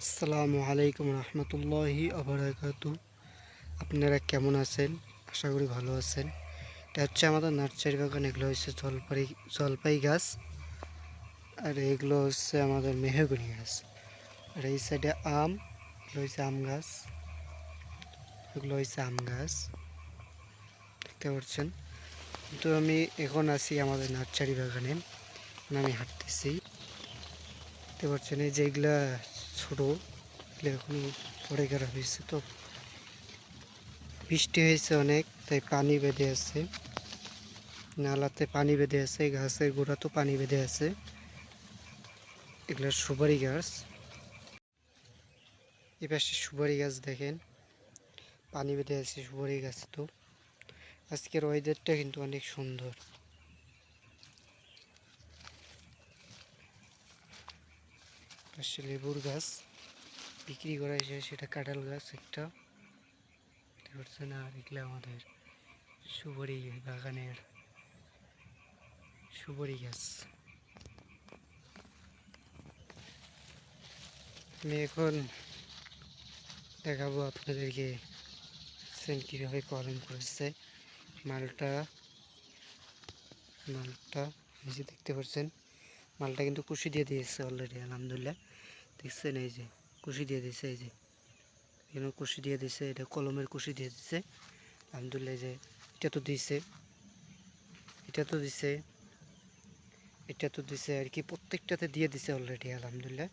আসসালামু আলাইকুম রহমতুল্লাহি আবরাকাতু। আপনারা কেমন আছেন? আশা করি ভালো আছেন। এটা হচ্ছে আমাদের নার্সারি বাগান। এগুলো হচ্ছে জলপাই গাছ, আর এগুলো হচ্ছে আমাদের মেহগনি গাছ। আর এই সাইডে এগুলো হচ্ছে আম গাছ, এগুলো হচ্ছে আম গাছ, দেখতে পাচ্ছেন। কিন্তু আমি এখন আছি আমাদের নার্সারি বাগানে, আমি হাঁটতেছি, দেখতে পাচ্ছেন। এই যে এগুলা ছোটো, এগুলো এখনো পরে করা হয়েছে, তো বৃষ্টি হয়েছে অনেক, তাই পানি বেঁধে আছে, নালাতে পানি বেঁধে আছে, গাছের গোড়াতেও পানি বেঁধে আছে। এগুলো সুপারি গাছ, এপাশে সুপারি গাছ দেখেন, পানি বেঁধে আছে সুপারি গাছ। তো আজকের ওয়েদারটা কিন্তু অনেক সুন্দর। পাশে লেবুর গাছ বিক্রি করা হয়েছে, সেটা কাঁঠাল গাছ একটা, দেখতে পাচ্ছেন। আর এগুলো আমাদের সুপারি বাগানের সুপারি গাছ। আমি এখন দেখাবো আপনাদেরকে কীভাবে কলম করেছে মালটা। এই যে দেখতে পাচ্ছেন, মালটা কিন্তু কুশি দিয়ে দিয়েছে অলরেডি, আলহামদুলিল্লাহ। দেখছেন, এই যে কুশি দিয়ে দিয়েছে, এই যে এখানে কুশি দিয়ে দিয়েছে, এটা কলমের কুশি দিয়ে দিচ্ছে, আলহামদুলিল্লাহ। এই যে এটা তো দিছে, এটা তো দিছে, এটা তো দিছে আর কি, প্রত্যেকটাতে দিয়ে দিছে অলরেডি, আলহামদুলিল্লাহ।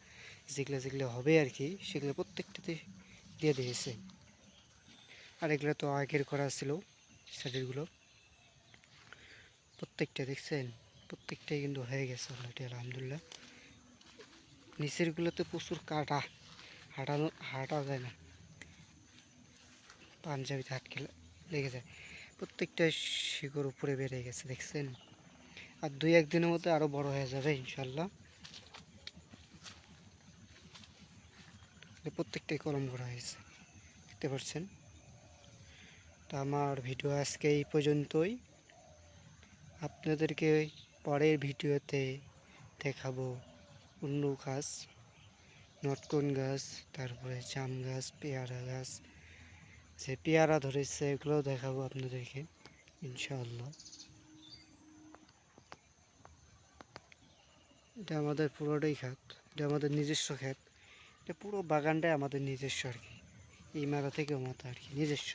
যেগুলো যেগুলো হবে আর কি, সেগুলো প্রত্যেকটাতে দিয়ে দিয়েছে। আর এগুলো তো আগের করা ছিল, শাড়িগুলো প্রত্যেকটা দেখছেন, প্রত্যেকটাই কিন্তু হয়ে গেছে অলরেডি, আলহামদুলিল্লাহ। নিচেরগুলোতে প্রচুর কাটা, হাঁটা যায় না, পাঞ্জাবিতে আটকে লেগে যায়। প্রত্যেকটা শিকড় উপরে বেড়ে গেছে, দেখছেন। আর 2-1 দিনের মধ্যে আরও বড় হয়ে যাবে ইনশাল্লাহ। প্রত্যেকটাই কলম করা হয়েছে, দেখতে পাচ্ছেন। তো আমার ভিডিও আজকে এই পর্যন্তই। আপনাদেরকে পরের ভিডিওতে দেখাবো অন্য গাছ, নটকন গাছ, তারপরে জাম গাছ, পেয়ারা গাছ, যে পেয়ারা ধরেছে এগুলোও দেখাবো আপনাদেরকে ইনশাআল্লাহ। এটা আমাদের পুরোটাই ক্ষেত, এটা আমাদের নিজস্ব ক্ষেত, এটা পুরো বাগানটাই আমাদের নিজস্ব আর কি, এই মাথা থেকে ও মাথা আর কি নিজস্ব।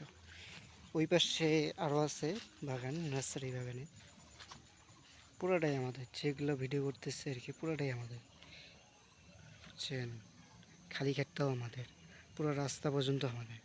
ওই পাশে আরও আছে বাগান, নার্সারি বাগানে, পুরোটাই আমাদের। যেগুলো ভিডিও করতেছে আর কি, পুরোটাই আমাদের, বুঝছেন। খালি ক্ষেতটাও আমাদের, পুরো রাস্তা পর্যন্ত আমাদের।